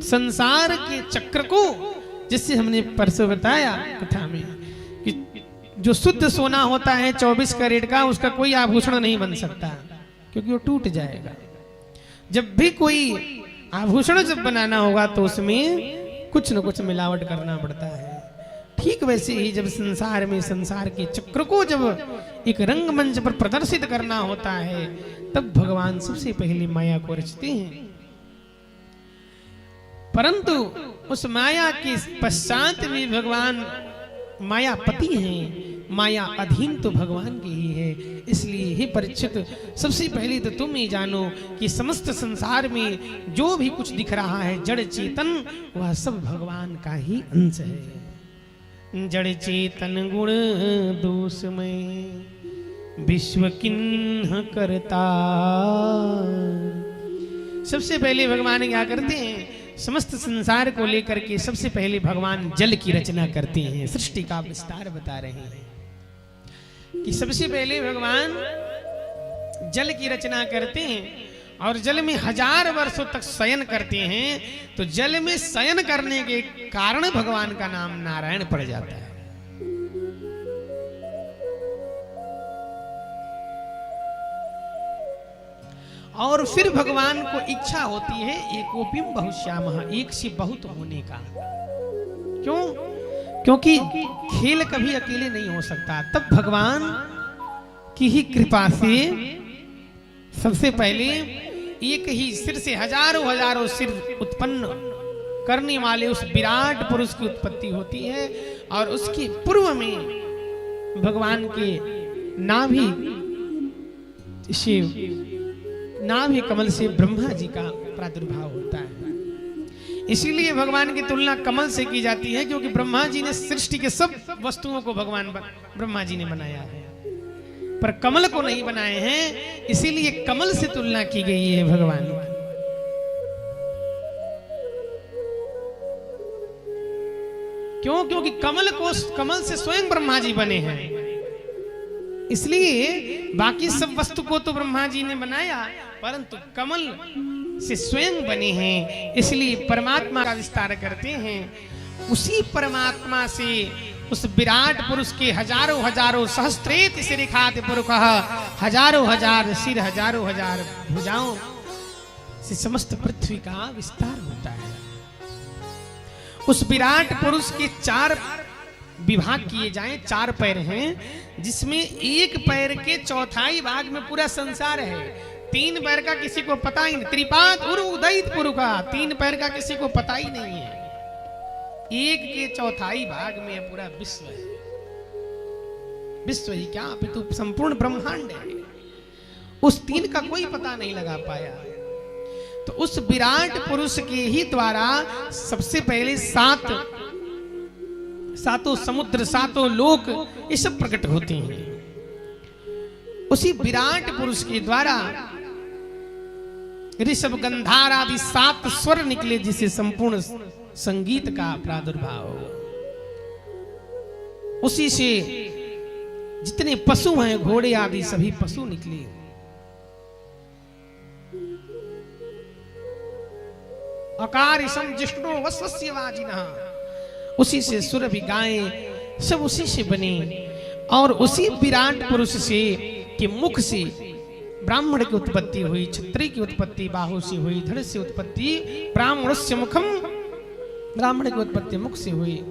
संसार के चक्र को, जिससे हमने परसों बताया कथा में कि जो शुद्ध सोना होता है 24 कैरेट का, उसका कोई आभूषण नहीं बन सकता, क्योंकि वो टूट जाएगा। जब भी कोई आभूषण जब बनाना होगा तो उसमें कुछ न कुछ मिलावट करना पड़ता है। ठीक वैसे ही जब संसार में संसार के चक्र को जब एक रंगमंच पर प्रदर्शित करना होता है, तब भगवान सबसे पहले माया को रचते हैं। परंतु उस माया के पश्चात भी भगवान मायापति हैं, माया अधीन तो भगवान की ही है। इसलिए हे परीक्षित, सबसे पहले तो तुम ही जानो कि समस्त संसार में जो भी कुछ दिख रहा है जड़ चेतन, वह सब भगवान का ही अंश है। जड़ चेतन गुण दोष में विश्व किन्ह करता। सबसे पहले भगवान क्या करते हैं, समस्त संसार को लेकर के सबसे पहले भगवान जल की रचना करते हैं। सृष्टि का विस्तार बता रहे हैं कि सबसे पहले भगवान जल की रचना करते हैं और जल में 1000 वर्षों तक शयन करते हैं। तो जल में शयन करने के कारण भगवान का नाम नारायण पड़ जाता है। और फिर भगवान को इच्छा होती है एकोपिम बहुश्यामः, एक से बहुत होने का। क्यों? क्योंकि खेल कभी अकेले नहीं हो सकता। तब भगवान की ही कृपा से सबसे पहले एक ही सिर से हजारों सिर उत्पन्न करने वाले उस विराट पुरुष की उत्पत्ति होती है। और उसके पूर्व में भगवान के नाभि कमल से ब्रह्मा जी का प्रादुर्भाव होता है। इसीलिए भगवान की तुलना कमल से की जाती है, क्योंकि ब्रह्मा जी ने सृष्टि के सब वस्तुओं को भगवान ब्रह्मा जी ने बनाया है, पर कमल को नहीं बनाए हैं। इसीलिए कमल से तुलना की गई है भगवान की। क्यों? क्योंकि कमल से स्वयं ब्रह्मा जी बने हैं। इसलिए बाकी सब वस्तु को तो ब्रह्मा जी ने बनाया, परंतु कमल से स्वयं बने हैं। इसलिए परमात्मा का विस्तार करते हैं। उसी परमात्मा से उस विराट पुरुष के हजारों सहस्त्रेत शिरिखात पुरुषः, हजार सिर, हजार भुजाओं से समस्त पृथ्वी का विस्तार होता है। उस विराट पुरुष के 4 विभाग किए जाएं। 4 पैर हैं, जिसमें एक पैर के चौथाई भाग में पूरा संसार है। 3 पैर का किसी को पता ही नहीं। त्रिपाद उरु उदयित पुरु का 3 पैर का किसी को पता ही नहीं है। एक के चौथाई भाग में पूरा विश्व है। विश्व ही क्या, अपितु संपूर्ण ब्रह्मांड है। उस 3 का कोई पता नहीं लगा पाया। तो उस विराट पुरुष के ही द्वारा सबसे पहले सातों समुद्र, 7 लोक, ये सब प्रकट होते हैं। उसी विराट पुरुष के द्वारा ऋषभ, गंधार आदि 7 स्वर निकले, जिसे संपूर्ण संगीत का प्रादुर्भाव। उसी से जितने पशु हैं, घोड़े आदि सभी पशु निकले। अकारिशम जिष्णु वस्वस्य वाजिनः, उसी से सुर भी गायें सब उसी से बने। और उसी विराट पुरुष से के मुख से ब्राह्मण की उत्पत्ति हुई, क्षत्रिय की उत्पत्ति बाहु से हुई, धड़ से उत्पत्ति ब्राह्मणस्य मुखम, ब्राह्मण की उत्पत्ति मुख से हुई।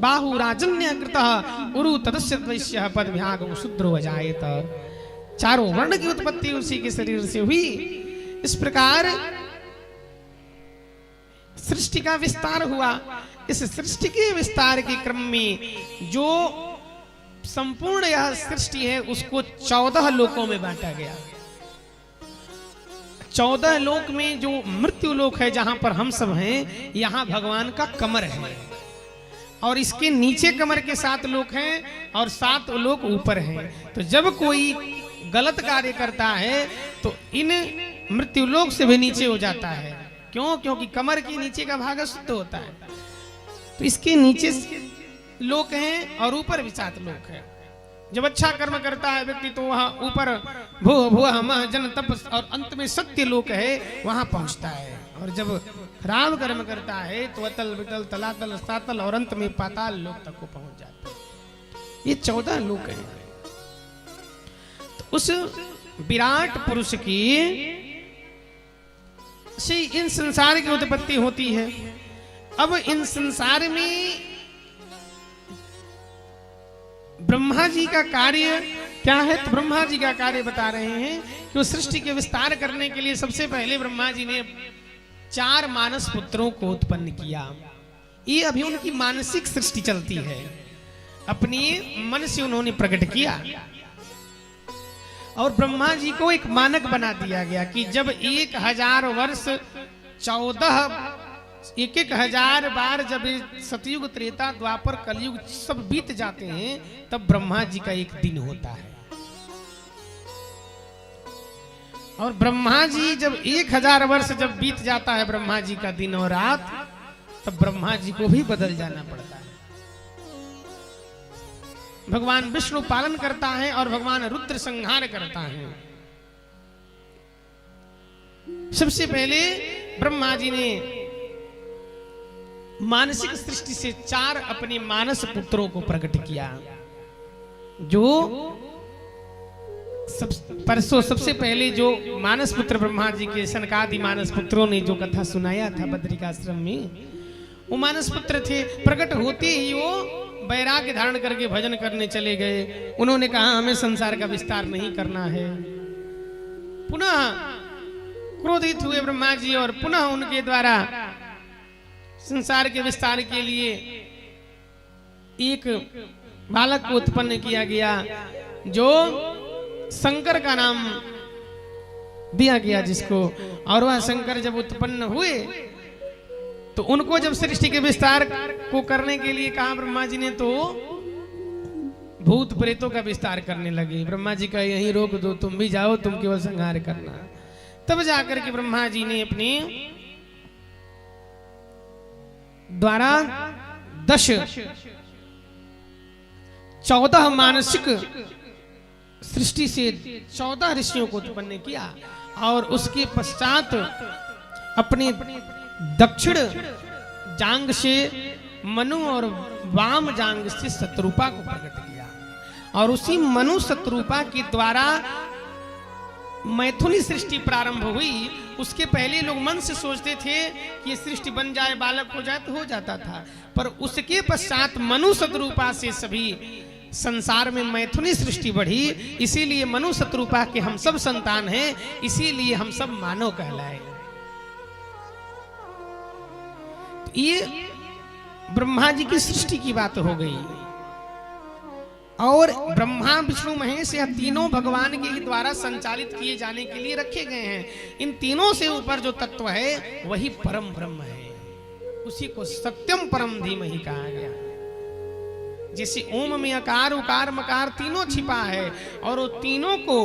बाहु राजन्य कृतः उरु तदस्य वैश्य पदभ्यागम शूद्रो अजायत। 4 वर्ण की उत्पत्ति उसी के शरीर से हुई। इस प्रकार सृष्टि का विस्तार हुआ। इस सृष्टि के विस्तार के क्रम में जो संपूर्ण यह सृष्टि है, उसको 14 लोकों में बांटा गया। 14 लोक में जो मृत्यु लोक है, जहां पर हम सब हैं, यहां भगवान का कमर है। और इसके नीचे कमर के 7 लोक हैं और 7 लोक ऊपर हैं। तो जब कोई गलत कार्य करता है तो इन मृत्यु लोक से भी नीचे हो जाता है। क्यों? क्योंकि कमर के नीचे का भाग शुद्ध होता है। तो इसके नीचे लोक हैं और ऊपर भी 7 लोक है। जब अच्छा कर्म करता है व्यक्ति तो वहां ऊपर भू भू हम जन तप, और अंत में सत्य लोक है, वहां पहुंचता है। और जब खराब कर्म करता है तो अतल वितल तलातल सातल और अंत में पाताल लोक तक को पहुंच जाता है। ये 14 लोक हैं। तो उस विराट पुरुष की से इन संसार की उत्पत्ति होती है। अब इन संसार में ब्रह्मा जी का कार्य क्या है? तो ब्रह्मा जी का कार्य बता रहे हैं कि उस सृष्टि के विस्तार करने के लिए सबसे पहले ब्रह्मा जी ने 4 मानस पुत्रों को उत्पन्न किया। ये अभी उनकी मानसिक सृष्टि चलती है, अपने मन से उन्होंने प्रकट किया। और ब्रह्मा जी को एक मानक बना दिया गया कि जब 1000 वर्ष 1000 बार जब सतयुग त्रेता द्वापर कलयुग सब बीत जाते हैं तब ब्रह्मा जी का एक दिन होता है। और ब्रह्मा जी जब 1000 वर्ष जब बीत जाता है ब्रह्मा जी का दिन और रात, तब ब्रह्मा जी को भी बदल जाना पड़ता है। भगवान विष्णु पालन करता है और भगवान रुद्र संहार करता है। सबसे पहले ब्रह्मा जी ने मानसिक सृष्टि से 4 अपने मानस पुत्रों को प्रकट किया। जो सबसे पहले जो मानस पुत्र ब्रह्मा जी के सनकादि मानस पुत्रों ने जो कथा सुनाया था बद्रिकाश्रम में, वो मानस पुत्र थे। प्रकट होते ही वो वैराग्य धारण करके भजन करने चले गए। उन्होंने कहा हमें संसार का विस्तार नहीं करना है। पुनः क्रोधित हुए ब्रह्मा जी और पुनः उनके द्वारा संसार के विस्तार के लिए एक बालक को उत्पन्न किया गया जो शंकर का नाम दिया गया जिसको। और वह शंकर जब उत्पन्न हुए तो उनको जब सृष्टि के विस्तार को करने के लिए कहा ब्रह्मा जी ने, तो भूत प्रेतों का विस्तार करने लगे। ब्रह्मा जी का यहीं रोक दो, तुम भी जाओ, तुम केवल संहार करना। तब जाकर के ब्रह्मा जी ने अपने द्वारा 14 मानसिक सृष्टि से 14 ऋषियों को उत्पन्न किया। और उसके पश्चात अपने दक्षिण जांग से मनु और वाम जांग से शत्रुपा को प्रकट किया। और उसी मनु शत्रुपा के द्वारा मैथुनी सृष्टि प्रारंभ हुई। उसके पहले लोग मन से सोचते थे कि ये सृष्टि बन जाए, बालक हो जाए तो हो जाता था। पर उसके पश्चात मनु शत्रुपा से सभी संसार में मैथुनी सृष्टि बढ़ी। इसीलिए मनु शत्रुपा के हम सब संतान हैं, इसीलिए हम सब मानव कहलाए। ये ब्रह्मा जी की सृष्टि की बात हो गई। और ब्रह्मा विष्णु महेश यह तीनों भगवान के द्वारा संचालित किए जाने के लिए रखे गए हैं। इन तीनों से ऊपर जो तत्व है वही परम ब्रह्म है। उसी को सत्यम परम धीमहि कहा गया। जैसे ओम में अकार उकार मकार तीनों छिपा है और वो तीनों को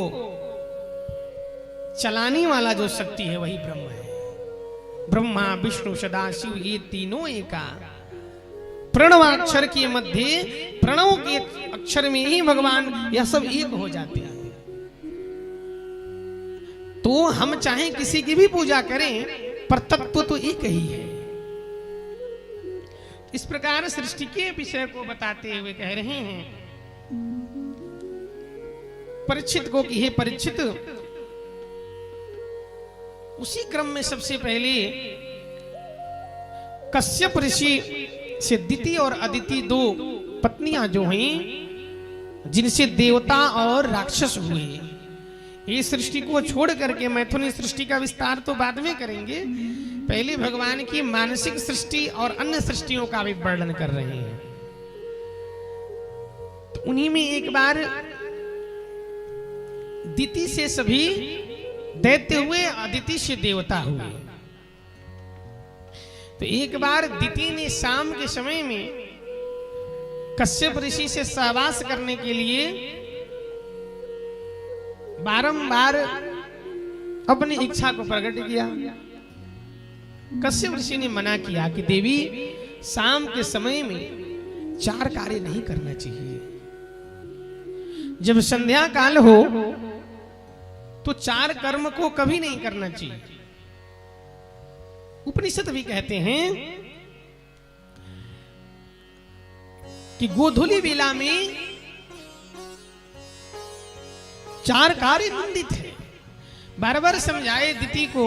चलाने वाला जो शक्ति है वही ब्रह्म है। ब्रह्मा विष्णु सदाशिव ये तीनों एका। प्रणवाक्षर के मध्य प्रणव के अक्षर में ही भगवान यह सब एक हो जाते हैं। तो हम चाहे किसी की भी पूजा करें पर तत्व तो एक ही है। इस प्रकार सृष्टि के विषय को बताते हुए कह रहे हैं परीक्षित को कि हे परीक्षित, उसी क्रम में सबसे पहले कश्यप ऋषि से दिति और अदिति 2 पत्नियां जो हैं, जिनसे देवता और राक्षस हुए। ये सृष्टि को छोड़ करके मैथुनी सृष्टि का विस्तार तो बाद में करेंगे। पहले भगवान की मानसिक सृष्टि और अन्य सृष्टियों का भी वर्णन कर रहे हैं। तो उन्हीं में एक बार दिति से सभी दैत्य हुए, अदिति से देवता हुए। तो एक बार दिति ने शाम के समय में कश्यप ऋषि से सहवास करने के लिए बारंबार अपनी इच्छा को प्रकट किया। कश्यप ऋषि ने मना किया कि देवी, शाम के समय में 4 कार्य नहीं करना चाहिए। जब संध्या काल हो तो 4 कर्म को कभी नहीं करना चाहिए। उपनिषद भी कहते हैं कि गोधूली बेला में 4 कार्य निंदित है। बार बार समझाए दिति को